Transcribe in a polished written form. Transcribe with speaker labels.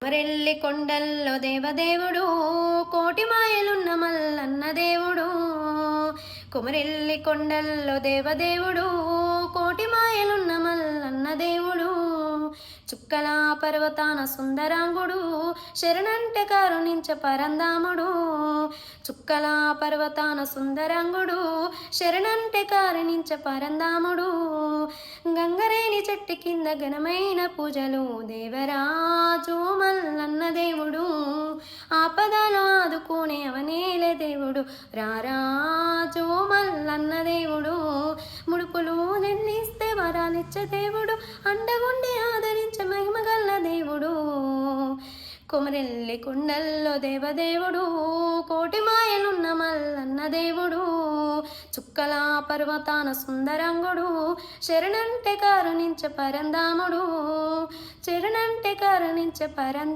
Speaker 1: కుమరెల్లి కొండల్లో దేవదేవుడు కోటి మాయలున్న మల్లన్న దేవుడు. కుమరెల్లి కొండల్లో దేవదేవుడు కోటి మాయలున్న మల్లన్న దేవుడు. చుక్కల పర్వతాన సుందరాంగుడు శరణంటే కరుణించ పరందాముడు. చుక్కల పర్వతాన సుందరాంగుడు శరణంటే కరుణించ పరందాముడు. గంగరేని చెట్టు కింద ఘనమైన పూజలు దేవరాజు మల్లన్న దేవుడు. ఆపదలు ఆదుకునే అవనేలే దేవుడు రారాజు మల్లన్న దేవుడు. ముడుపులు నిన్నిస్తే వరాలిచ్చే దేవుడు, అండగుండి ఆదరించే మహిమగల్ల దేవుడు. కుమరెల్లి కొండల్లో దేవదేవుడు కోటి మాయలున్న మల్లన్న దేవుడు. చుక్కల పర్వతాన సుందరంగుడు శరణంటే కరుణించ పరందాముడు. శరణంటే కరుణించ పరంద